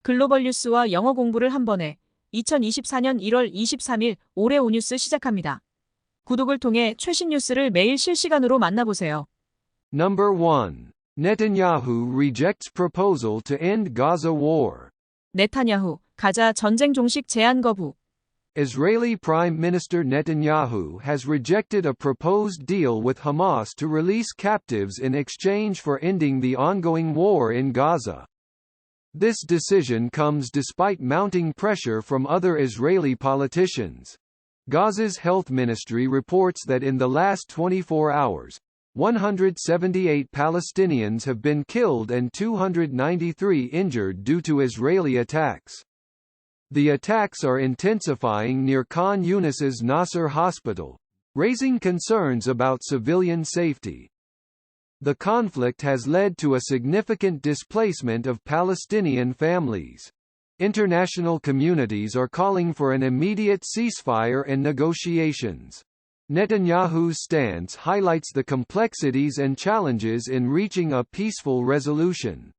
글로벌 뉴스와 영어 공부를 한 번에 2024년 1월 23일 올해 오뉴스 시작합니다. 구독을 통해 최신 뉴스를 매일 실시간으로 만나보세요. Number 1. Netanyahu rejects proposal to end Gaza war. 네타냐후, 가자 전쟁 종식 제안 거부. Israeli Prime Minister Netanyahu has rejected a proposed deal with Hamas to release captives in exchange for ending the ongoing war in Gaza. This decision comes despite mounting pressure from other Israeli politicians. Gaza's health ministry reports that in the last 24 hours, 178 Palestinians have been killed and 293 injured due to Israeli attacks. The attacks are intensifying near Khan Yunis's Nasser hospital, raising concerns about civilian safety. The conflict has led to a significant displacement of Palestinian families. International communities are calling for an immediate ceasefire and negotiations. Netanyahu's stance highlights the complexities and challenges in reaching a peaceful resolution.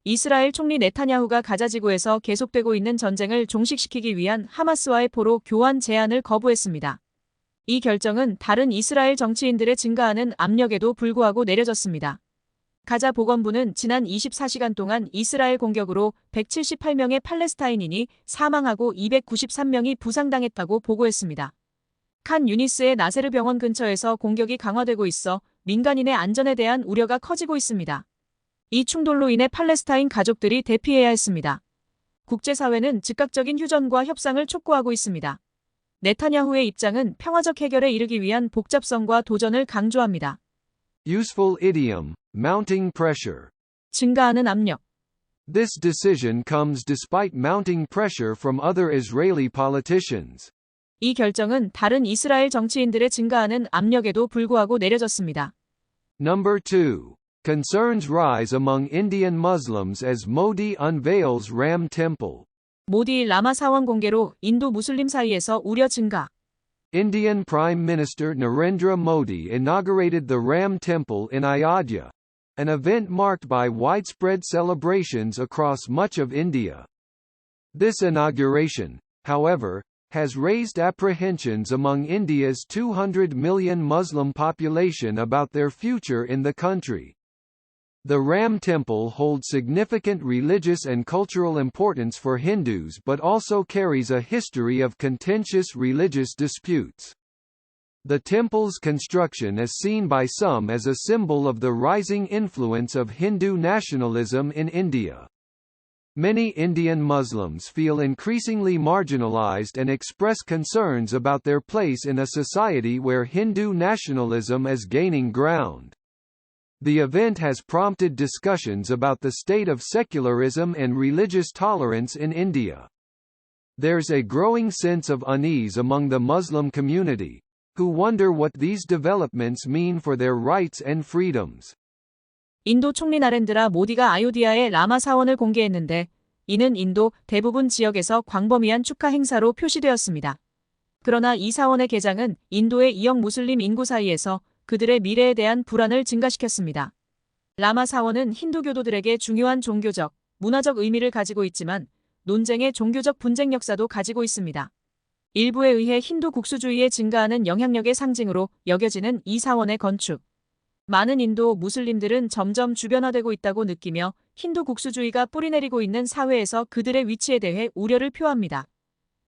이스라엘 총리 네타냐후가 가자 지구에서 계속되고 있는 전쟁을 종식시키기 위한 하마스와의 포로 교환 제안을 거부했습니다. 이 결정은 다른 이스라엘 정치인들의 증가하는 압력에도 불구하고 내려졌습니다. 가자 보건부는 지난 24시간 동안 이스라엘 공격으로 178명의 팔레스타인인이 사망하고 293명이 부상당했다고 보고했습니다. 칸 유니스의 나세르 병원 근처에서 공격이 강화되고 있어 민간인의 안전에 대한 우려가 커지고 있습니다. 이 충돌로 인해 팔레스타인 가족들이 대피해야 했습니다. 국제사회는 즉각적인 휴전과 협상을 촉구하고 있습니다. 네타냐후의 입장은 평화적 해결에 이르기 위한 복잡성과 도전을 강조합니다. Useful idiom, mounting pressure. 증가하는 압력. This decision comes despite mounting pressure from other Israeli politicians. 이 결정은 다른 이스라엘 정치인들의 증가하는 압력에도 불구하고 내려졌습니다. Number 2. Concerns rise among Indian Muslims as Modi unveils Ram Temple. 모디 라마 사원 공개로 인도 무슬림 사이에서 우려 증가. Indian Prime Minister Narendra Modi inaugurated the Ram Temple in Ayodhya, an event marked by widespread celebrations across much of India. This inauguration, however, has raised apprehensions among India's 200 million Muslim population about their future in the country. The Ram Temple holds significant religious and cultural importance for Hindus but also carries a history of contentious religious disputes. The temple's construction is seen by some as a symbol of the rising influence of Hindu nationalism in India. Many Indian Muslims feel increasingly marginalized and express concerns about their place in a society where Hindu nationalism is gaining ground. The event has prompted discussions about the state of secularism and religious tolerance in India. There's a growing sense of unease among the Muslim community, who wonder what these developments mean for their rights and freedoms. 인도 총리 나렌드라 모디가 아요디아의 라마 사원을 공개했는데 이는 인도 대부분 지역에서 광범위한 축하 행사로 표시되었습니다. 그러나 이 사원의 개장은 인도의 2억 무슬림 인구 사이에서 그들의 미래에 대한 불안을 증가시켰습니다. 라마 사원은 힌두교도들에게 중요한 종교적, 문화적 의미를 가지고 있지만 논쟁의 종교적 분쟁 역사도 가지고 있습니다. 일부에 의해 힌두 국수주의의 증가하는 영향력의 상징으로 여겨지는 이 사원의 건축. 많은 인도 무슬림들은 점점 주변화되고 있다고 느끼며 힌두 국수주의가 뿌리내리고 있는 사회에서 그들의 위치에 대해 우려를 표합니다.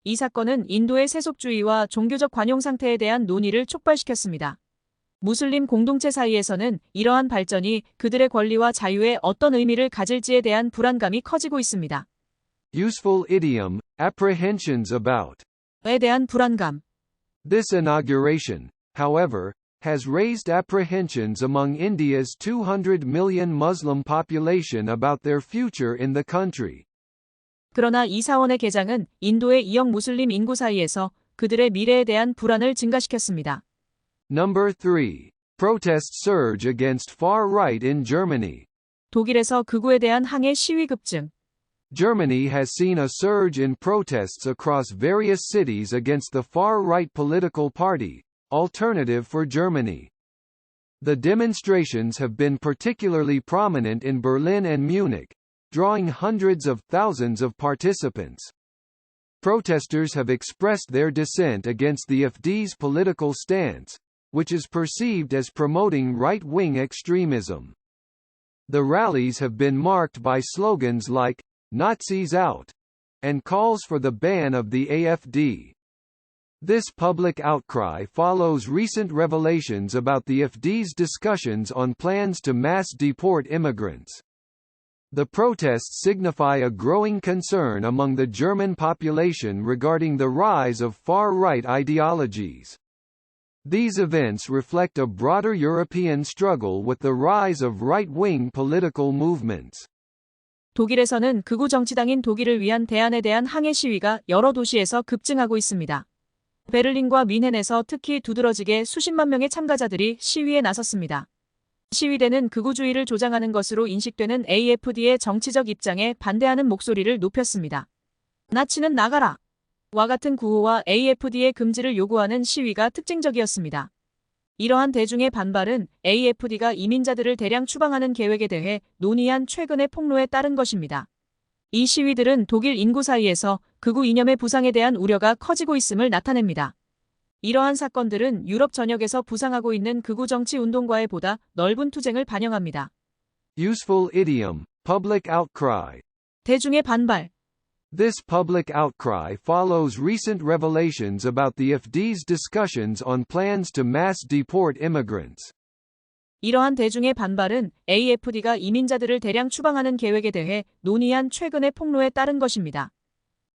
이 사건은 인도의 세속주의와 종교적 관용 상태에 대한 논의를 촉발시켰습니다. 무슬림 공동체 사이에서는 이러한 발전이 그들의 권리와 자유에 어떤 의미를 가질지에 대한 불안감이 커지고 있습니다. Useful idiom, apprehensions about. 에 대한 불안감. This inauguration, however, has raised apprehensions among India's 200 million Muslim population about their future in the country. 그러나 이 사원의 개장은 인도의 2억 무슬림 인구 사이에서 그들의 미래에 대한 불안을 증가시켰습니다. Number 3. Protests surge against far right in Germany. 독일에서 극우에 대한 항해 시위 급증. Germany has seen a surge in protests across various cities against the far-right political party, Alternative for Germany. The demonstrations have been particularly prominent in Berlin and Munich, drawing hundreds of thousands of participants. Protesters have expressed their dissent against the AfD's political stance, which is perceived as promoting right-wing extremism. The rallies have been marked by slogans like, "Nazis out!" and calls for the ban of the AfD. This public outcry follows recent revelations about the AfD's discussions on plans to mass deport immigrants. The protests signify a growing concern among the German population regarding the rise of far-right ideologies. These events reflect a broader European struggle with the rise of right-wing political movements. 독일에서는 극우 정치당인 독일을 위한 대안에 대한 항해 시위가 여러 도시에서 급증하고 있습니다. 베를린과 뮌헨에서 특히 두드러지게 수십만 명의 참가자들이 시위에 나섰습니다. 시위대는 극우주의를 조장하는 것으로 인식되는 AfD의 정치적 입장에 반대하는 목소리를 높였습니다. 나치는 나가라! 와 같은 구호와 AfD의 금지를 요구하는 시위가 특징적이었습니다. 이러한 대중의 반발은 AfD가 이민자들을 대량 추방하는 계획에 대해 논의한 최근의 폭로에 따른 것입니다. 이 시위들은 독일 인구 사이에서 극우 이념의 부상에 대한 우려가 커지고 있음을 나타냅니다. 이러한 사건들은 유럽 전역에서 부상하고 있는 극우 정치 운동과의 보다 넓은 투쟁을 반영합니다. Useful idiom, public outcry. 대중의 반발. This public outcry follows recent revelations about the AfD's discussions on plans to mass deport immigrants. 이러한 대중의 반발은 AfD가 이민자들을 대량 추방하는 계획에 대해 논의한 최근의 폭로에 따른 것입니다.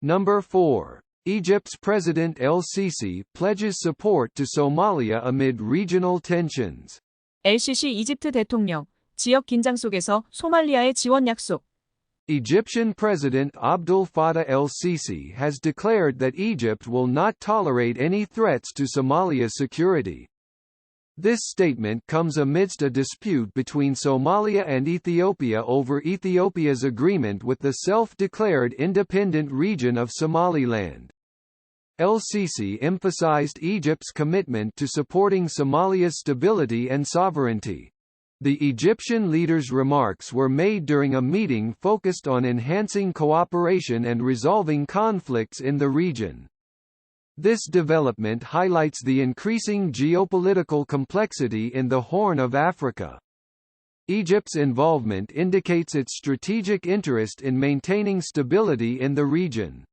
Number 4. Egypt's President El-Sisi pledges support to Somalia amid regional tensions. El-Sisi 이집트 대통령, 지역 긴장 속에서 소말리아의 지원 약속. Egyptian President Abdel Fattah el-Sisi has declared that Egypt will not tolerate any threats to Somalia's security. This statement comes amidst a dispute between Somalia and Ethiopia over Ethiopia's agreement with the self-declared independent region of Somaliland. El-Sisi emphasized Egypt's commitment to supporting Somalia's stability and sovereignty. The Egyptian leader's remarks were made during a meeting focused on enhancing cooperation and resolving conflicts in the region. This development highlights the increasing geopolitical complexity in the Horn of Africa. Egypt's involvement indicates its strategic interest in maintaining stability in the region.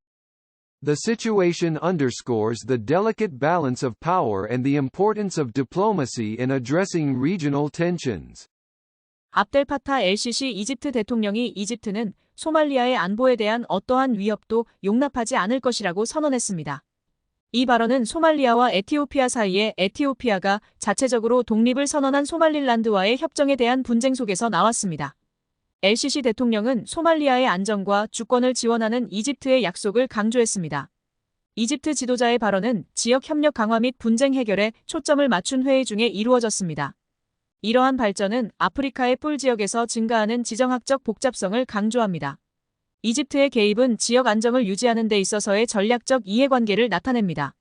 The situation underscores the delicate balance of power and the importance of diplomacy in addressing regional tensions. 압델 파타 el-시시 이집트 대통령이 이집트는 소말리아의 안보에 대한 어떠한 위협도 용납하지 않을 것이라고 선언했습니다. 이 발언은 소말리아와 에티오피아 사이에 에티오피아가 자체적으로 독립을 선언한 소말릴란드와의 협정에 대한 분쟁 속에서 나왔습니다. el-시시 대통령은 소말리아의 안정과 주권을 지원하는 이집트의 약속을 강조했습니다. 이집트 지도자의 발언은 지역 협력 강화 및 분쟁 해결에 초점을 맞춘 회의 중에 이루어졌습니다. 이러한 발전은 아프리카의 뿔 지역에서 증가하는 지정학적 복잡성을 강조합니다. 이집트의 개입은 지역 안정을 유지하는 데 있어서의 전략적 이해관계를 나타냅니다.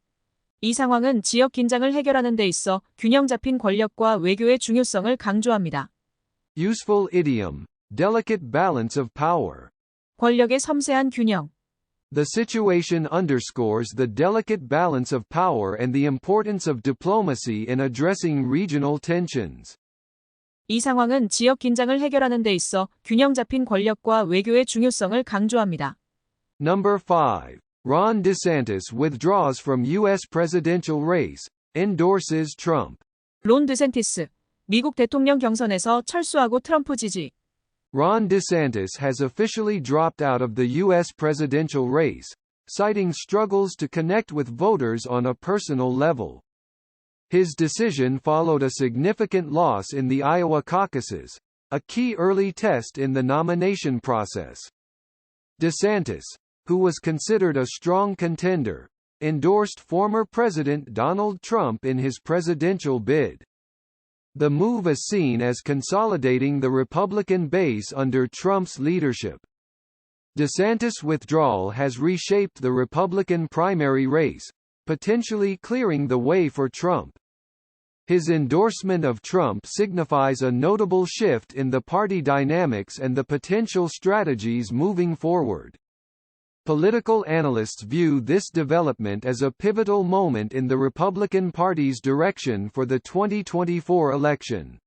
이 상황은 지역 긴장을 해결하는 데 있어 균형 잡힌 권력과 외교의 중요성을 강조합니다. Useful idiom, delicate balance of power. 권력의 섬세한 균형. The situation underscores the delicate balance of power and the importance of diplomacy in addressing regional tensions. 이 상황은 지역 긴장을 해결하는 데 있어 균형 잡힌 권력과 외교의 중요성을 강조합니다. Number 5. Ron DeSantis withdraws from U.S. presidential race, endorses Trump. 론 드샌티스, 미국 대통령 경선에서 철수하고 트럼프 지지. Ron DeSantis has officially dropped out of the U.S. presidential race, citing struggles to connect with voters on a personal level. His decision followed a significant loss in the Iowa caucuses, a key early test in the nomination process. DeSantis, who was considered a strong contender, endorsed former President Donald Trump in his presidential bid. The move is seen as consolidating the Republican base under Trump's leadership. DeSantis' withdrawal has reshaped the Republican primary race, potentially clearing the way for Trump. His endorsement of Trump signifies a notable shift in the party dynamics and the potential strategies moving forward. Political analysts view this development as a pivotal moment in the Republican Party's direction for the 2024 election.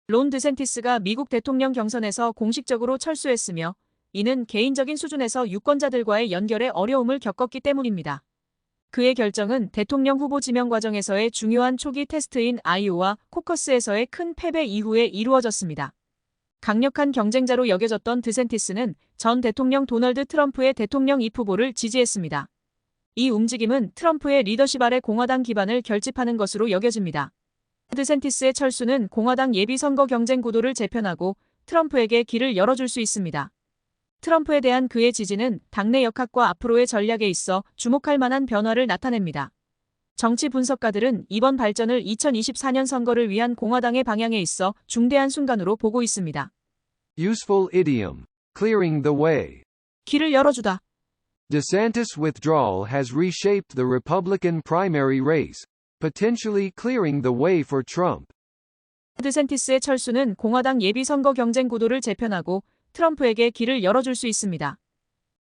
론 드샌티스가 미국 대통령 경선에서 공식적으로 철수했으며 이는 개인적인 수준에서 유권자들과의 연결에 어려움을 겪었기 때문입니다. 그의 결정은 대통령 후보 지명 과정에서의 중요한 초기 테스트인 아이오와 코커스에서의 큰 패배 이후에 이루어졌습니다. 강력한 경쟁자로 여겨졌던 드샌티스는 전 대통령 도널드 트럼프의 대통령 입후보를 지지했습니다. 이 움직임은 트럼프의 리더십 아래 공화당 기반을 결집하는 것으로 여겨집니다. 드샌티스의 철수는 공화당 예비선거 경쟁 구도를 재편하고 트럼프에게 길을 열어줄 수 있습니다. 트럼프에 대한 그의 지지는 당내 역학과 앞으로의 전략에 있어 주목할 만한 변화를 나타냅니다. 정치 분석가들은 이번 발전을 2024년 선거를 위한 공화당의 방향에 있어 중대한 순간으로 보고 있습니다. Useful idiom. Clearing the way. 길을 열어주다. DeSantis' withdrawal has reshaped the Republican primary race, potentially clearing the way for Trump. 드샌티스의 철수는 공화당 예비선거 경쟁 구도를 재편하고 트럼프에게 길을 열어줄 수 있습니다.